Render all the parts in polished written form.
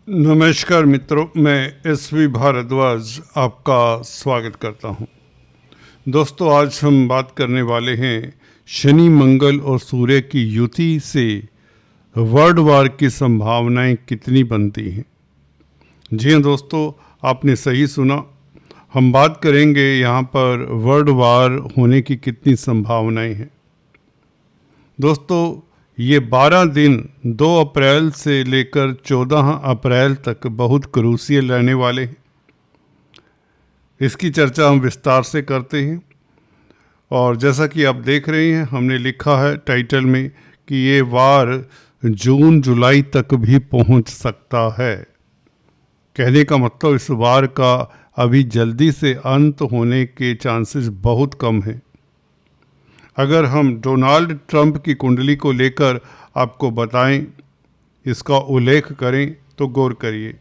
नमस्कार मित्रों, मैं एसवी भारद्वाज आपका स्वागत करता हूं। दोस्तों, आज हम बात करने वाले हैं शनि, मंगल और सूर्य की युति से वर्ल्ड वार की संभावनाएं कितनी बनती हैं। जी हाँ दोस्तों, आपने सही सुना। हम बात करेंगे यहाँ पर वर्ल्ड वार होने की कितनी संभावनाएं हैं। दोस्तों, ये 12 दिन 2 अप्रैल से लेकर 14 अप्रैल तक बहुत क्रूशियल रहने वाले हैं। इसकी चर्चा हम विस्तार से करते हैं। और जैसा कि आप देख रहे हैं, हमने लिखा है टाइटल में कि ये वार जून जुलाई तक भी पहुंच सकता है। कहने का मतलब इस वार का अभी जल्दी से अंत होने के चांसेस बहुत कम हैं। अगर हम डोनाल्ड ट्रंप की कुंडली को लेकर आपको बताएं, इसका उल्लेख करें तो गौर करिए।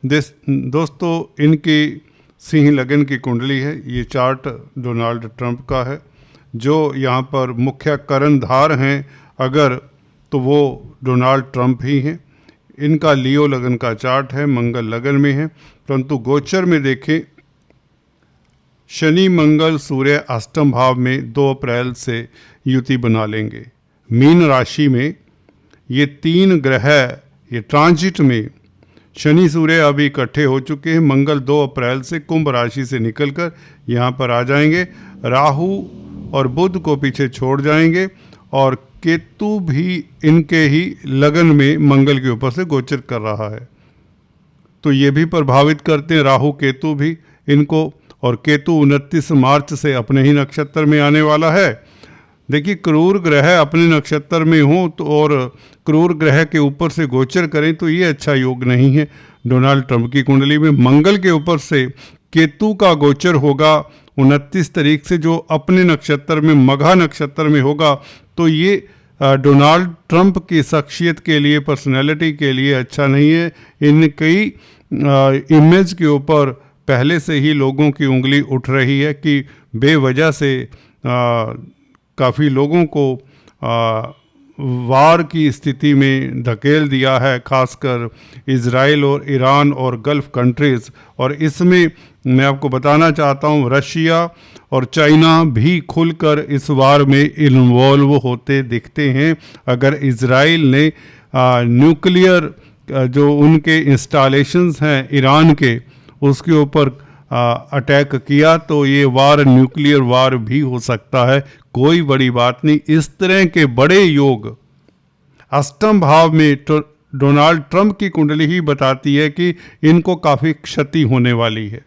दोस्तों, इनकी सिंह लगन की कुंडली है। ये चार्ट डोनाल्ड ट्रंप का है, जो यहाँ पर मुख्य कर्णधार हैं अगर, तो वो डोनाल्ड ट्रंप ही हैं। इनका लियो लगन का चार्ट है, मंगल लगन में है। परंतु गोचर में देखें, शनि मंगल सूर्य अष्टम भाव में 2 अप्रैल से युति बना लेंगे। मीन राशि में ये 3 ग्रह ये ट्रांजिट में शनि सूर्य अभी इकट्ठे हो चुके हैं। मंगल 2 अप्रैल से कुंभ राशि से निकलकर यहाँ पर आ जाएंगे। राहु और बुध को पीछे छोड़ जाएंगे और केतु भी इनके ही लगन में मंगल के ऊपर से गोचर कर रहा है, तो ये भी प्रभावित करते हैं। राहु केतु भी इनको, और केतु 29 मार्च से अपने ही नक्षत्र में आने वाला है। देखिए, क्रूर ग्रह अपने नक्षत्र में हो तो और क्रूर ग्रह के ऊपर से गोचर करें तो ये अच्छा योग नहीं है। डोनाल्ड ट्रंप की कुंडली में मंगल के ऊपर से केतु का गोचर होगा 29 तारीख से, जो अपने नक्षत्र में मघा नक्षत्र में होगा। तो ये डोनाल्ड ट्रंप की शख्सियत के लिए, पर्सनैलिटी के लिए अच्छा नहीं है। इनकी इमेज के ऊपर पहले से ही लोगों की उंगली उठ रही है कि बेवजह से काफ़ी लोगों को वार की स्थिति में धकेल दिया है, खासकर इज़राइल और ईरान और गल्फ़ कंट्रीज़। और इसमें मैं आपको बताना चाहता हूँ, रशिया और चाइना भी खुलकर इस वार में इन्वॉल्व होते दिखते हैं। अगर इज़राइल ने न्यूक्लियर जो उनके इंस्टॉलेशंस हैं ईरान के, उसके ऊपर अटैक किया तो ये वार न्यूक्लियर वार भी हो सकता है। कोई बड़ी बात नहीं। इस तरह के बड़े योग अष्टम भाव में डोनाल्ड ट्रंप की कुंडली ही बताती है कि इनको काफ़ी क्षति होने वाली है।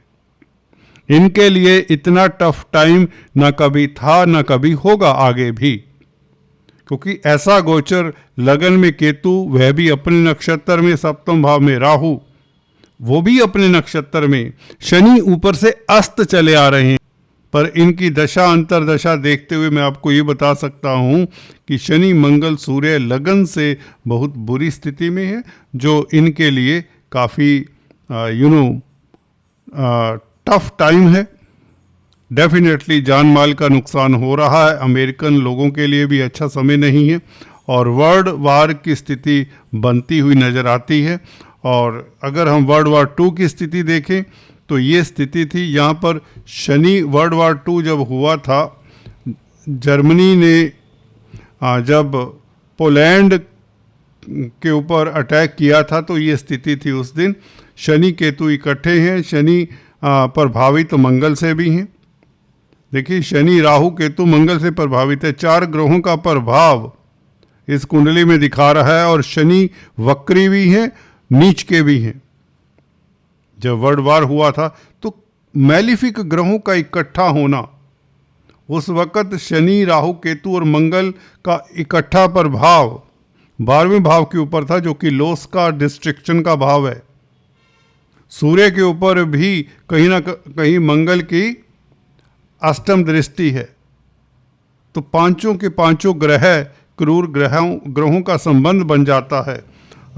इनके लिए इतना टफ टाइम ना कभी था ना कभी होगा आगे भी, क्योंकि ऐसा गोचर लगन में केतु, वह भी अपने नक्षत्र में, सप्तम भाव में राहु, वो भी अपने नक्षत्र में, शनि ऊपर से अस्त चले आ रहे हैं। पर इनकी दशा अंतरदशा देखते हुए मैं आपको ये बता सकता हूँ कि शनि मंगल सूर्य लगन से बहुत बुरी स्थिति में है, जो इनके लिए काफ़ी टफ टाइम है। डेफिनेटली जान माल का नुकसान हो रहा है। अमेरिकन लोगों के लिए भी अच्छा समय नहीं है और वर्ल्ड वार की स्थिति बनती हुई नज़र आती है। और अगर हम वर्ल्ड वार 2 की स्थिति देखें तो ये स्थिति थी। यहाँ पर शनि, वर्ल्ड वार 2 जब हुआ था, जर्मनी ने जब पोलैंड के ऊपर अटैक किया था, तो ये स्थिति थी उस दिन। शनि केतु इकट्ठे हैं। शनि प्रभावित मंगल से भी हैं। देखिए, शनि राहु केतु मंगल से प्रभावित है। 4 ग्रहों का प्रभाव इस कुंडली में दिखा रहा है। और शनि वक्री भी हैं, नीच के भी हैं। जब वर्ल्ड वार हुआ था तो मैलिफिक ग्रहों का इकट्ठा होना, उस वक़्त शनि राहु केतु और मंगल का इकट्ठा प्रभाव 12वें भाव के ऊपर था, जो कि लॉस का, डिस्ट्रक्शन का भाव है। सूर्य के ऊपर भी कहीं ना कहीं मंगल की अष्टम दृष्टि है। तो पांचों के पांचों ग्रह, क्रूर ग्रहों का संबंध बन जाता है।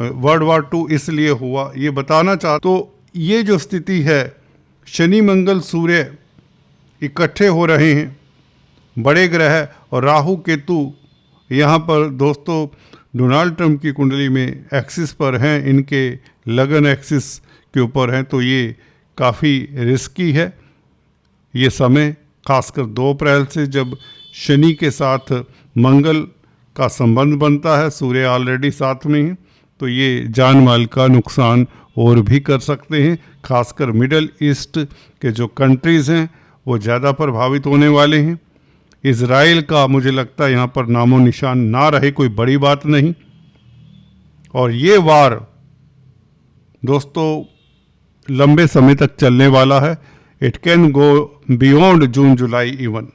वर्ल्ड वार 2 इसलिए हुआ, ये बताना चाहता। तो ये जो स्थिति है, शनि मंगल सूर्य इकट्ठे हो रहे हैं, बड़े ग्रह, और राहु केतु यहाँ पर दोस्तों डोनाल्ड ट्रंप की कुंडली में एक्सिस पर हैं, इनके लगन एक्सिस के ऊपर हैं, तो ये काफ़ी रिस्की है। ये समय खासकर 2 अप्रैल से जब शनि के साथ मंगल का संबंध बनता है, सूर्य ऑलरेडी साथ में है, तो ये जान माल का नुकसान और भी कर सकते हैं। खासकर मिडल ईस्ट के जो कंट्रीज़ हैं वो ज़्यादा प्रभावित होने वाले हैं। इज़राइल का मुझे लगता है यहाँ पर नामो निशान ना रहे, कोई बड़ी बात नहीं। और ये वार दोस्तों लंबे समय तक चलने वाला है। It can go beyond June July even.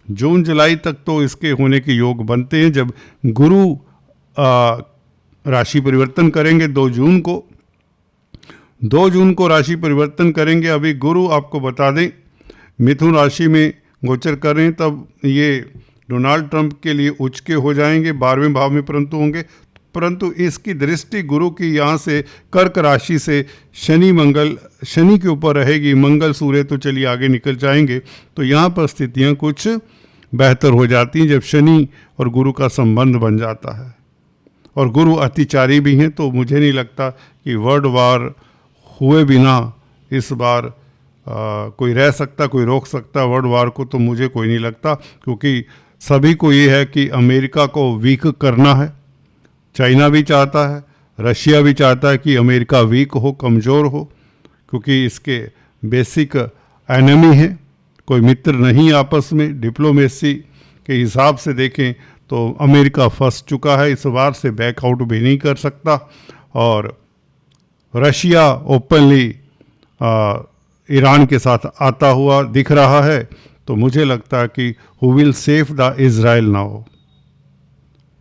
जून जुलाई तक तो इसके होने के योग बनते हैं जब गुरु राशि परिवर्तन करेंगे 2 जून को। 2 जून को राशि परिवर्तन करेंगे। अभी गुरु आपको बता दें मिथुन राशि में गोचर कर रहे हैं, तब ये डोनाल्ड ट्रंप के लिए उच्च के हो जाएंगे, 12वें भाव में परंतु इसकी दृष्टि गुरु की यहाँ से कर्क राशि से शनि के ऊपर रहेगी। मंगल सूर्य तो चलिए आगे निकल जाएंगे, तो यहाँ पर स्थितियाँ कुछ बेहतर हो जाती हैं जब शनि और गुरु का संबंध बन जाता है। और गुरु अतिचारी भी हैं, तो मुझे नहीं लगता कि वर्ल्ड वार हुए बिना इस बार कोई रह सकता, कोई रोक सकता वर्ल्ड वार को, तो मुझे कोई नहीं लगता। क्योंकि सभी को ये है कि अमेरिका को वीक करना है। चाइना भी चाहता है, रशिया भी चाहता है कि अमेरिका वीक हो, कमज़ोर हो, क्योंकि इसके बेसिक एनिमी है, कोई मित्र नहीं आपस में। डिप्लोमेसी के हिसाब से देखें तो अमेरिका फंस चुका है, इस बार से बैकआउट भी नहीं कर सकता। और रशिया ओपनली ईरान के साथ आता हुआ दिख रहा है, तो मुझे लगता है कि who will save the Israel now.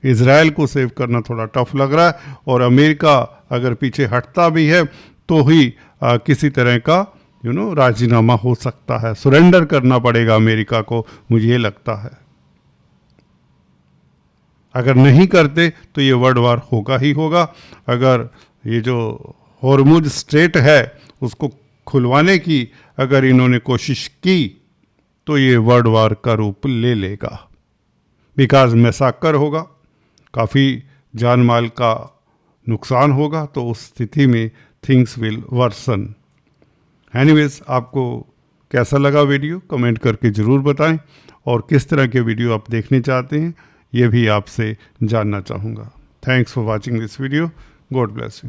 Israel को सेव करना थोड़ा टफ लग रहा है, और अमेरिका अगर पीछे हटता भी है तो ही किसी तरह का राजीनामा हो सकता है, सरेंडर करना पड़ेगा अमेरिका को, मुझे ये लगता है। अगर नहीं करते तो ये वर्ल्ड वार होगा ही होगा। अगर ये जो हॉर्मुज स्ट्रेट है उसको खुलवाने की अगर इन्होंने कोशिश की तो ये वर्ल्ड वार का रूप ले लेगा, बिकॉज मैसाकर होगा, काफ़ी जान माल का नुकसान होगा, तो उस स्थिति में थिंग्स विल वर्सन। एनीवेज, आपको कैसा लगा वीडियो कमेंट करके ज़रूर बताएं, और किस तरह के वीडियो आप देखने चाहते हैं ये भी आपसे जानना चाहूँगा। Thanks for watching this video. God bless you.